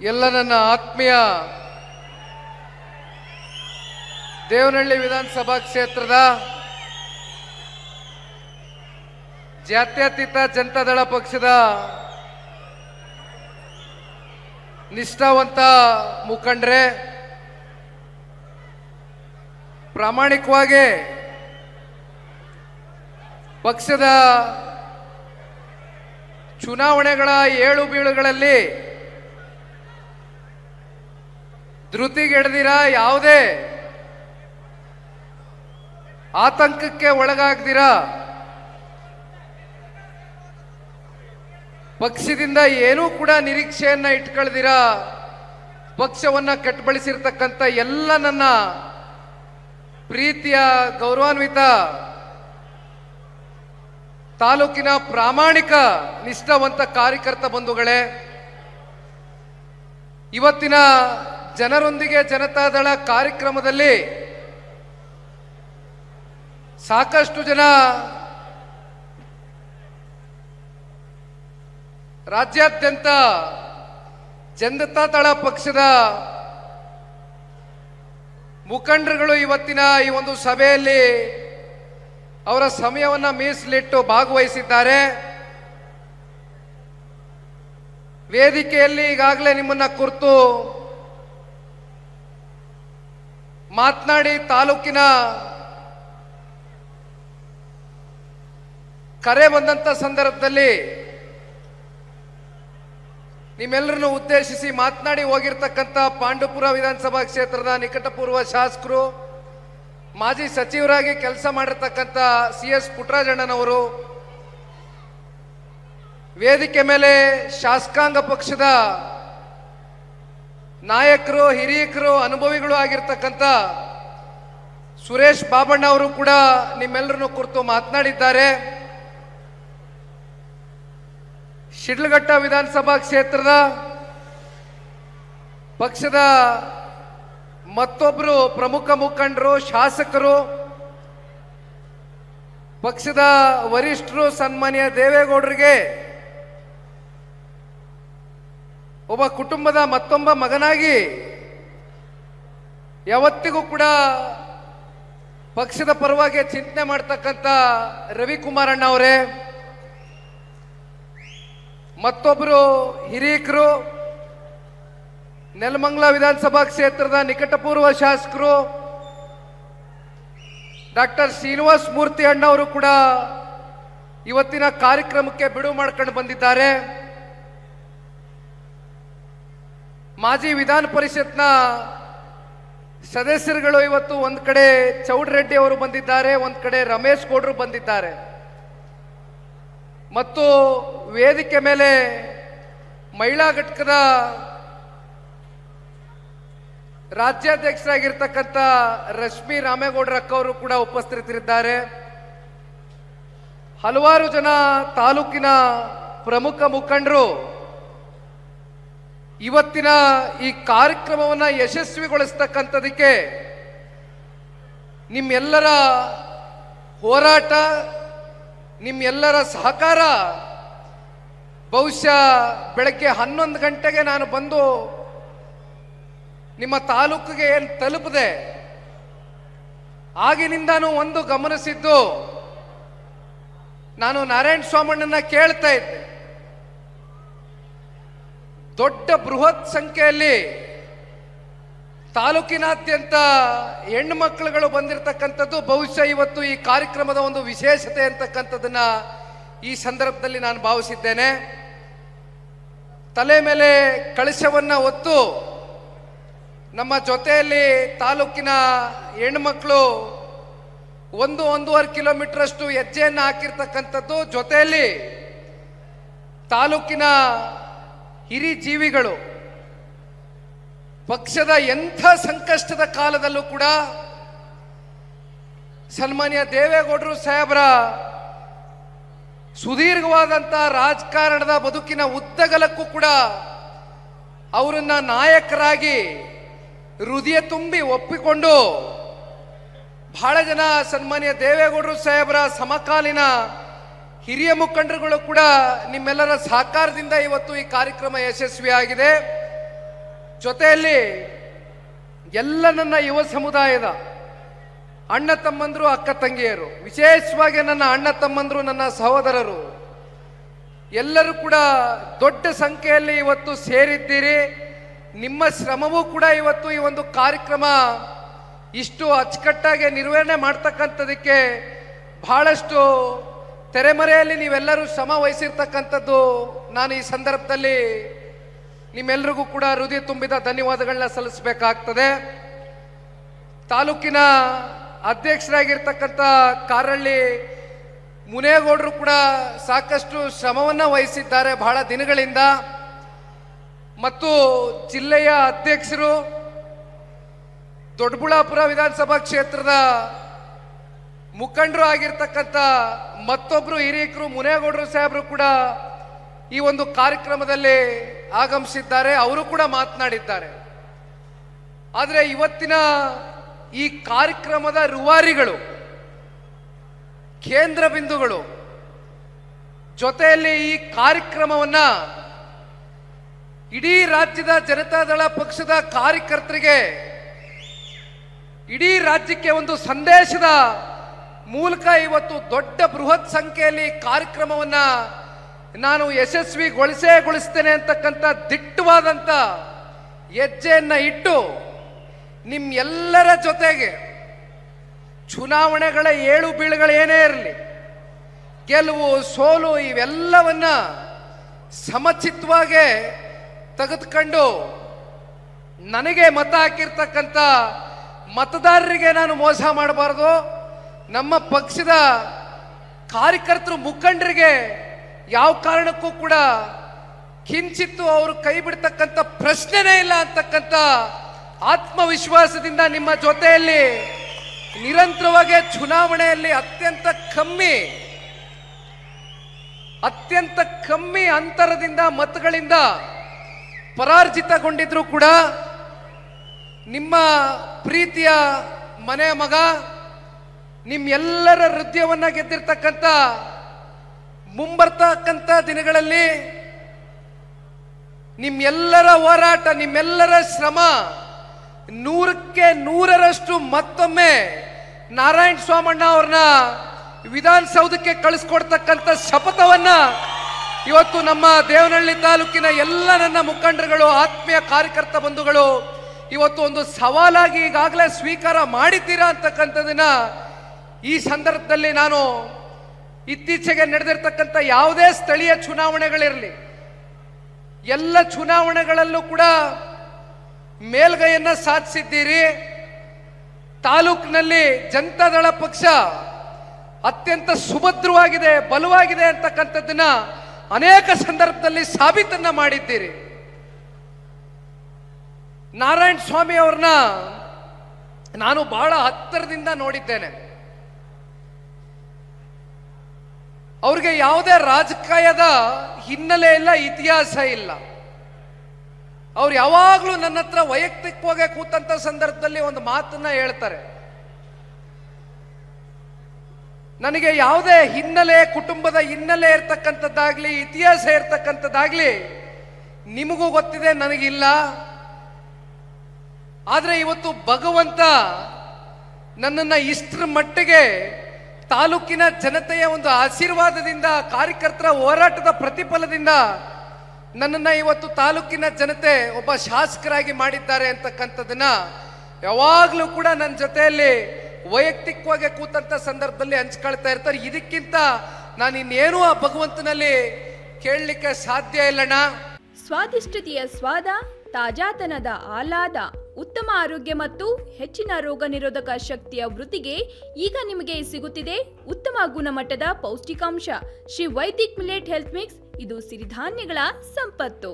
ಎಲ್ಲ ನನ್ನ ಆತ್ಮೀಯ ದೇವನಹಳ್ಳಿ ವಿಧಾನಸಭಾ ಕ್ಷೇತ್ರದ ಜಾತ್ಯತೀತ ಜನತಾದಳ ಪಕ್ಷದ ನಿಷ್ಠಾವಂತ ಮುಖಂಡರೇ, ಪ್ರಾಮಾಣಿಕವಾಗಿ ಪಕ್ಷದ ಚುನಾವಣೆಗಳ ಏಳು ಬೀಳುಗಳಲ್ಲಿ ಧೃತಿಗೆಡದಿರ, ಯಾವುದೇ ಆತಂಕಕ್ಕೆ ಒಳಗಾಗದಿರ ಪಕ್ಷದಿಂದ ಏನೂ ಕೂಡ ನಿರೀಕ್ಷೆಯನ್ನ ಇಟ್ಕೊಳ್ದಿರ ಪಕ್ಷವನ್ನ ಕಟ್ಟಬಳಿಸಿರ್ತಕ್ಕಂಥ ಎಲ್ಲ ನನ್ನ ಪ್ರೀತಿಯ ಗೌರವಾನ್ವಿತ ತಾಲೂಕಿನ ಪ್ರಾಮಾಣಿಕ ನಿಷ್ಠಾವಂತ ಕಾರ್ಯಕರ್ತ ಬಂಧುಗಳೇ, ಇವತ್ತಿನ ಜನರೊಂದಿಗೆ ಜನತಾದಳ ಕಾರ್ಯಕ್ರಮದಲ್ಲಿ ಸಾಕಷ್ಟು ಜನ ರಾಜ್ಯಾದ್ಯಂತ ಜನತಾದಳ ಪಕ್ಷದ ಮುಖಂಡರುಗಳು ಇವತ್ತಿನ ಈ ಒಂದು ಸಭೆಯಲ್ಲಿ ಅವರ ಸಮಯವನ್ನು ಮೀಸಲಿಟ್ಟು ಭಾಗವಹಿಸಿದ್ದಾರೆ. ವೇದಿಕೆಯಲ್ಲಿ ಈಗಾಗಲೇ ನಿಮ್ಮನ್ನ ಕುರಿತು ಮಾತನಾಡಿ ತಾಲೂಕಿನ ಕರೆ ಬಂದಂತ ಸಂದರ್ಭದಲ್ಲಿ ನಿಮ್ಮೆಲ್ಲರನ್ನು ಉದ್ದೇಶಿಸಿ ಮಾತನಾಡಿ ಹೋಗಿರ್ತಕ್ಕಂಥ ಪಾಂಡುಪುರ ವಿಧಾನಸಭಾ ಕ್ಷೇತ್ರದ ನಿಕಟಪೂರ್ವ ಶಾಸಕರು, ಮಾಜಿ ಸಚಿವರಾಗಿ ಕೆಲಸ ಮಾಡಿರ್ತಕ್ಕಂಥ CS ಪುಟ್ಟರಾಜಣ್ಣನವರು, ವೇದಿಕೆ ಮೇಲೆ ಶಾಸಕಾಂಗ ಪಕ್ಷದ ನಾಯಕರು, ಹಿರಿಯಕರು, ಅನುಭವಿಗಳು ಆಗಿರ್ತಕ್ಕಂಥ ಸುರೇಶ್ ಬಾಬಣ್ಣ ಅವರು ಕೂಡ ನಿಮ್ಮೆಲ್ಲರನ್ನು ಕುರಿತು ಮಾತನಾಡಿದ್ದಾರೆ. ಶಿಡ್ಲಘಟ್ಟ ವಿಧಾನಸಭಾ ಕ್ಷೇತ್ರದ ಪಕ್ಷದ ಮತ್ತೊಬ್ಬರು ಪ್ರಮುಖ ಮುಖಂಡರು, ಶಾಸಕರು, ಪಕ್ಷದ ವರಿಷ್ಠರು, ಸನ್ಮಾನ್ಯ ದೇವೇಗೌಡರಿಗೆ ಒಬ್ಬ ಕುಟುಂಬದ ಮತ್ತೊಬ್ಬ ಮಗನಾಗಿ ಯಾವತ್ತಿಗೂ ಕೂಡ ಪಕ್ಷದ ಪರವಾಗಿ ಚಿಂತನೆ ಮಾಡ್ತಕ್ಕಂಥ ರವಿಕುಮಾರಣ್ಣ ಅವರೇ, ಮತ್ತೊಬ್ಬರು ಹಿರಿಯಕರು, ನೆಲಮಂಗಲ ವಿಧಾನಸಭಾ ಕ್ಷೇತ್ರದ ನಿಕಟಪೂರ್ವ ಶಾಸಕರು ಡಾಕ್ಟರ್ ಶ್ರೀನಿವಾಸ ಮೂರ್ತಿ ಅಣ್ಣವರು ಕೂಡ ಇವತ್ತಿನ ಕಾರ್ಯಕ್ರಮಕ್ಕೆ ಬಿಡುವು ಮಾಡ್ಕೊಂಡು ಬಂದಿದ್ದಾರೆ. ಮಾಜಿ ವಿಧಾನ ಪರಿಷತ್ನ ಸದಸ್ಯರುಗಳು ಇವತ್ತು ಒಂದ್ ಕಡೆ ಚೌಡರೆಡ್ಡಿ ಅವರು ಬಂದಿದ್ದಾರೆ, ಒಂದ್ ಕಡೆ ರಮೇಶ್ ಗೌಡ್ರು ಬಂದಿದ್ದಾರೆ. ಮತ್ತು ವೇದಿಕೆ ಮೇಲೆ ಮಹಿಳಾ ಘಟಕದ ರಾಜ್ಯಾಧ್ಯಕ್ಷರಾಗಿರ್ತಕ್ಕಂಥ ರಶ್ಮಿ ರಾಮೇಗೌಡರ ಅಕ್ಕವರು ಕೂಡ ಉಪಸ್ಥಿತರಿದ್ದಾರೆ. ಹಲವಾರು ಜನ ತಾಲೂಕಿನ ಪ್ರಮುಖ ಮುಖಂಡರು ಇವತ್ತಿನ ಈ ಕಾರ್ಯಕ್ರಮವನ್ನು ಯಶಸ್ವಿಗೊಳಿಸ್ತಕ್ಕಂಥದಕ್ಕೆ ನಿಮ್ಮೆಲ್ಲರ ಹೋರಾಟ, ನಿಮ್ಮೆಲ್ಲರ ಸಹಕಾರ ಬಹುಶಃ ಬೆಳಗ್ಗೆ 11 ಗಂಟೆಗೆ ನಾನು ಬಂದು ನಿಮ್ಮ ತಾಲೂಕಿಗೆ ಏನು ತಲುಪದೆ ಆಗಿನಿಂದಾನು ಒಂದು ಗಮನಿಸಿದ್ದು, ನಾನು ನಾರಾಯಣ ಸ್ವಾಮಣ್ಣನ ಕೇಳ್ತಾ ಇದ್ದೆ, ದೊಡ್ಡ ಬೃಹತ್ ಸಂಖ್ಯೆಯಲ್ಲಿ ತಾಲೂಕಿನಾದ್ಯಂತ ಹೆಣ್ಣು ಮಕ್ಕಳುಗಳು ಬಂದಿರತಕ್ಕಂಥದ್ದು ಬಹುಶಃ ಇವತ್ತು ಈ ಕಾರ್ಯಕ್ರಮದ ಒಂದು ವಿಶೇಷತೆ ಅಂತಕ್ಕಂಥದ್ದನ್ನ ಈ ಸಂದರ್ಭದಲ್ಲಿ ನಾನು ಭಾವಿಸಿದ್ದೇನೆ. ತಲೆ ಮೇಲೆ ಕಳಶವನ್ನ ಹೊತ್ತು ನಮ್ಮ ಜೊತೆಯಲ್ಲಿ ತಾಲೂಕಿನ ಹೆಣ್ಮಕ್ಳು 1-1.5 ಕಿಲೋಮೀಟರ್ ಅಷ್ಟು ಹೆಜ್ಜೆಯನ್ನು ಹಾಕಿರ್ತಕ್ಕಂಥದ್ದು, ಜೊತೆಯಲ್ಲಿ ತಾಲೂಕಿನ ಹಿರಿ ಜೀವಿಗಳು ಪಕ್ಷದ ಎಂಥ ಸಂಕಷ್ಟದ ಕಾಲದಲ್ಲೂ ಕೂಡ ಸನ್ಮಾನ್ಯ ದೇವೇಗೌಡರು ಸಾಹೇಬರ ಸುದೀರ್ಘವಾದಂಥ ರಾಜಕಾರಣದ ಬದುಕಿನ ಉದ್ದಗಲಕ್ಕೂ ಕೂಡ ಅವರನ್ನ ನಾಯಕರಾಗಿ ಹೃದಯ ತುಂಬಿ ಒಪ್ಪಿಕೊಂಡು ಬಹಳ ಜನ ಸನ್ಮಾನ್ಯ ದೇವೇಗೌಡರು ಸಾಹೇಬರ ಸಮಕಾಲೀನ ಹಿರಿಯ ಮುಖಂಡರುಗಳು ಕೂಡ ನಿಮ್ಮೆಲ್ಲರ ಸಹಕಾರದಿಂದ ಇವತ್ತು ಈ ಕಾರ್ಯಕ್ರಮ ಯಶಸ್ವಿಯಾಗಿದೆ. ಜೊತೆಯಲ್ಲಿ ಎಲ್ಲ ನನ್ನ ಯುವ ಸಮುದಾಯದ ಅಣ್ಣ ತಮ್ಮಂದರು, ಅಕ್ಕ ತಂಗಿಯರು, ವಿಶೇಷವಾಗಿ ನನ್ನ ಅಣ್ಣ ತಮ್ಮಂದರು, ನನ್ನ ಸಹೋದರರು ಎಲ್ಲರೂ ಕೂಡ ದೊಡ್ಡ ಸಂಖ್ಯೆಯಲ್ಲಿ ಇವತ್ತು ಸೇರಿದ್ದೀರಿ. ನಿಮ್ಮ ಶ್ರಮವೂ ಕೂಡ ಇವತ್ತು ಈ ಒಂದು ಕಾರ್ಯಕ್ರಮ ಇಷ್ಟು ಅಚ್ಚುಕಟ್ಟಾಗಿ ನಿರ್ವಹಣೆ ಮಾಡ್ತಕ್ಕಂಥದಕ್ಕೆ ಬಹಳಷ್ಟು ತೆರೆಮರೆಯಲ್ಲಿ ನೀವೆಲ್ಲರೂ ಶ್ರಮ ವಹಿಸಿರ್ತಕ್ಕಂಥದ್ದು ನಾನು ಈ ಸಂದರ್ಭದಲ್ಲಿ ನಿಮ್ಮೆಲ್ಲರಿಗೂ ಕೂಡ ಹೃದಯ ತುಂಬಿದ ಧನ್ಯವಾದಗಳನ್ನ ಸಲ್ಲಿಸಬೇಕಾಗ್ತದೆ. ತಾಲೂಕಿನ ಅಧ್ಯಕ್ಷರಾಗಿರ್ತಕ್ಕಂಥ ಕಾರಹಳ್ಳಿ ಮುನೇಗೌಡರು ಕೂಡ ಸಾಕಷ್ಟು ಶ್ರಮವನ್ನು ವಹಿಸಿದ್ದಾರೆ ಬಹಳ ದಿನಗಳಿಂದ. ಮತ್ತು ಜಿಲ್ಲೆಯ ಅಧ್ಯಕ್ಷರು, ದೊಡ್ಡಬಳ್ಳಾಪುರ ವಿಧಾನಸಭಾ ಕ್ಷೇತ್ರದ ಮುಖಂಡರು ಆಗಿರ್ತಕ್ಕಂಥ ಮತ್ತೊಬ್ಬರು ಹಿರಿಯಕರು ಮುನೇಗೌಡರು ಸಾಹೇಬರು ಕೂಡ ಈ ಒಂದು ಕಾರ್ಯಕ್ರಮದಲ್ಲಿ ಆಗಮಿಸಿದ್ದಾರೆ. ಅವರು ಕೂಡ ಮಾತನಾಡಿದ್ದಾರೆ. ಆದರೆ ಇವತ್ತಿನ ಈ ಕಾರ್ಯಕ್ರಮದ ರೂವಾರಿಗಳು, ಕೇಂದ್ರ ಬಿಂದುಗಳು, ಜೊತೆಯಲ್ಲಿ ಈ ಕಾರ್ಯಕ್ರಮವನ್ನ ಇಡೀ ರಾಜ್ಯದ ಜನತಾದಳ ಪಕ್ಷದ ಕಾರ್ಯಕರ್ತರಿಗೆ, ಇಡೀ ರಾಜ್ಯಕ್ಕೆ ಒಂದು ಸಂದೇಶದ ಮೂಲಕ ಇವತ್ತು ದೊಡ್ಡ ಬೃಹತ್ ಸಂಖ್ಯೆಯಲ್ಲಿ ಕಾರ್ಯಕ್ರಮವನ್ನ ನಾನು ಯಶಸ್ವಿಗೊಳಿಸ್ತೇನೆ ಅಂತಕ್ಕಂಥ ದಿಟ್ಟವಾದಂಥ ಹೆಜ್ಜೆಯನ್ನ ಇಟ್ಟು ನಿಮ್ಮೆಲ್ಲರ ಜೊತೆಗೆ ಚುನಾವಣೆಗಳ ಏಳು ಬೀಳುಗಳೇನೇ ಇರಲಿ, ಗೆಲುವು ಸೋಲು ಇವೆಲ್ಲವನ್ನ ಸಮಚಿತ್ತವಾಗಿ ತೆಗೆದುಕೊಂಡು ನನಗೆ ಮತ ಹಾಕಿರ್ತಕ್ಕಂಥ ಮತದಾರರಿಗೆ ನಾನು ಮೋಸ ಮಾಡಬಾರ್ದು. ನಮ್ಮ ಪಕ್ಷದ ಕಾರ್ಯಕರ್ತರು, ಮುಖಂಡರಿಗೆ ಯಾವ ಕಾರಣಕ್ಕೂ ಕೂಡ ಕಿಂಚಿತ್ತು ಅವರು ಕೈ ಬಿಡ್ತಕ್ಕಂಥ ಪ್ರಶ್ನೆನೇ ಇಲ್ಲ ಅಂತಕ್ಕಂಥ ಆತ್ಮವಿಶ್ವಾಸದಿಂದ ನಿಮ್ಮ ಜೊತೆಯಲ್ಲಿ ನಿರಂತರವಾಗಿ ಚುನಾವಣೆಯಲ್ಲಿ ಅತ್ಯಂತ ಕಮ್ಮಿ ಅಂತರದಿಂದ ಮತಗಳಿಂದ ಪರಾರ್ಜಿತಗೊಂಡಿದ್ರು ಕೂಡ ನಿಮ್ಮ ಪ್ರೀತಿಯ ಮನೆ ಮಗ, ನಿಮ್ಮೆಲ್ಲರ ಹೃದಯವನ್ನ ಗೆದ್ದಿರ್ತಕ್ಕಂಥ ಮುಂಬರ್ತಕ್ಕಂಥ ದಿನಗಳಲ್ಲಿ ನಿಮ್ಮೆಲ್ಲರ ಹೋರಾಟ, ನಿಮ್ಮೆಲ್ಲರ ಶ್ರಮ 100ಕ್ಕೆ 100ರಷ್ಟು ಮತ್ತೊಮ್ಮೆ ನಾರಾಯಣ ಸ್ವಾಮಣ್ಣ ಅವ್ರನ್ನ ವಿಧಾನಸೌಧಕ್ಕೆ ಕಳಿಸ್ಕೊಡ್ತಕ್ಕಂಥ ಶಪಥವನ್ನ ಇವತ್ತು ನಮ್ಮ ದೇವನಹಳ್ಳಿ ತಾಲೂಕಿನ ಎಲ್ಲ ನನ್ನ ಮುಖಂಡರುಗಳು, ಆತ್ಮೀಯ ಕಾರ್ಯಕರ್ತ ಬಂಧುಗಳು ಇವತ್ತು ಒಂದು ಸವಾಲಾಗಿ ಈಗಾಗಲೇ ಸ್ವೀಕಾರ ಮಾಡಿದ್ದೀರಾ ಅಂತಕ್ಕಂಥದನ್ನ ಈ ಸಂದರ್ಭದಲ್ಲಿ ನಾನು ಇತ್ತೀಚೆಗೆ ನಡೆದಿರ್ತಕ್ಕಂಥ ಯಾವುದೇ ಸ್ಥಳೀಯ ಚುನಾವಣೆಗಳಿರಲಿ, ಎಲ್ಲ ಚುನಾವಣೆಗಳಲ್ಲೂ ಕೂಡ ಮೇಲ್ಗೈಯನ್ನ ಸಾಧಿಸಿದ್ದೀರಿ. ತಾಲೂಕಿನಲ್ಲಿ ಜನತಾದಳ ಪಕ್ಷ ಅತ್ಯಂತ ಸುಭದ್ರವಾಗಿದೆ, ಬಲವಾಗಿದೆ ಅಂತಕ್ಕಂಥದ್ದನ್ನ ಅನೇಕ ಸಂದರ್ಭದಲ್ಲಿ ಸಾಬೀತನ್ನ ಮಾಡಿದ್ದೀರಿ. ನಾರಾಯಣ ಸ್ವಾಮಿ ಅವ್ರನ್ನ ನಾನು ಬಹಳ ಹತ್ತಿರದಿಂದ ನೋಡಿದ್ದೇನೆ. ಅವ್ರಿಗೆ ಯಾವುದೇ ರಾಜಕೀಯದ ಹಿನ್ನೆಲೆ ಇಲ್ಲ, ಇತಿಹಾಸ ಇಲ್ಲ. ಅವ್ರು ಯಾವಾಗಲೂ ನನ್ನ ಹತ್ರ ವೈಯಕ್ತಿಕವಾಗಿ ಕೂತಂತ ಸಂದರ್ಭದಲ್ಲಿ ಒಂದು ಮಾತನ್ನ ಹೇಳ್ತಾರೆ, ನನಗೆ ಯಾವುದೇ ಹಿನ್ನೆಲೆ, ಕುಟುಂಬದ ಹಿನ್ನೆಲೆ ಇರ್ತಕ್ಕಂಥದ್ದಾಗ್ಲಿ, ಇತಿಹಾಸ ಇರ್ತಕ್ಕಂಥದ್ದಾಗ್ಲಿ ನಿಮಗೂ ಗೊತ್ತಿದೆ, ನನಗಿಲ್ಲ. ಆದರೆ ಇವತ್ತು ಭಗವಂತ ನನ್ನನ್ನು ಇಷ್ಟರ ಮಟ್ಟಿಗೆ ತಾಲೂಕಿನ ಜನತೆಯ ಒಂದು ಆಶೀರ್ವಾದದಿಂದ, ಕಾರ್ಯಕರ್ತರ ಹೋರಾಟದ ಪ್ರತಿಫಲದಿಂದ ನನ್ನನ್ನು ಇವತ್ತು ತಾಲೂಕಿನ ಜನತೆ ಒಬ್ಬ ಶಾಸಕರಾಗಿ ಮಾಡಿದ್ದಾರೆ ಅಂತಕ್ಕಂಥದ್ದನ್ನ ಯಾವಾಗಲೂ ಕೂಡ ನನ್ನ ಜೊತೆಯಲ್ಲಿ ವೈಯಕ್ತಿಕವಾಗಿ ಕೂತಂತ ಸಂದರ್ಭದಲ್ಲಿ ಹಂಚ್ಕೊಳ್ತಾ ಇರ್ತಾರೆ. ಇದಕ್ಕಿಂತ ನಾನು ಇನ್ನೇನು ಆ ಭಗವಂತನಲ್ಲಿ ಕೇಳಲಿಕ್ಕೆ ಸಾಧ್ಯ ಇಲ್ಲಣ್ಣ. ಸ್ವಾದಿಷ್ಟತೆಯ ಸ್ವಾದ, ತಾಜಾತನದ ಆಹ್ಲಾದ, ಉತ್ತಮ ಆರೋಗ್ಯ ಮತ್ತು ಹೆಚ್ಚಿನ ರೋಗ ನಿರೋಧಕ ಶಕ್ತಿಯ ವೃದ್ಧಿಗೆ ಈಗ ನಿಮಗೆ ಸಿಗುತ್ತಿದೆ ಉತ್ತಮ ಗುಣಮಟ್ಟದ ಪೌಷ್ಟಿಕಾಂಶ Shri Vaidik millet health mix. ಇದು ಸಿರಿಧಾನ್ಯಗಳ ಸಂಪತ್ತು.